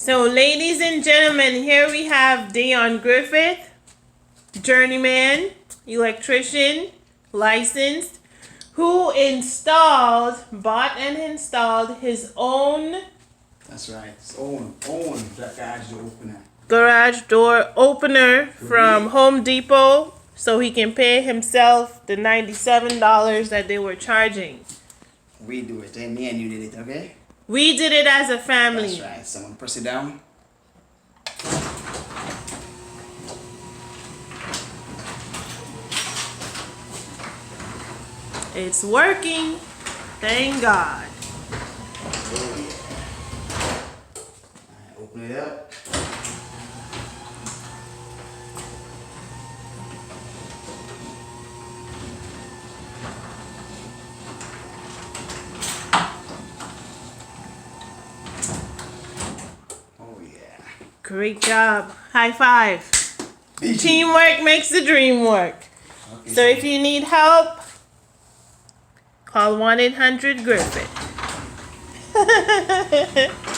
So, ladies and gentlemen, here we have Dion Griffith, journeyman, electrician, licensed, who bought and installed his own. That's right. His own garage door opener from Home Depot, so he can pay himself the $97 that they were charging. We do it, and me and you did it, okay? We did it as a family. That's right. Someone press it down. It's working. Thank God. Oh, yeah. Right, open it up. Great job. High five. Teamwork makes the dream work. Okay. So if you need help, call 1-800-GRIFFITH.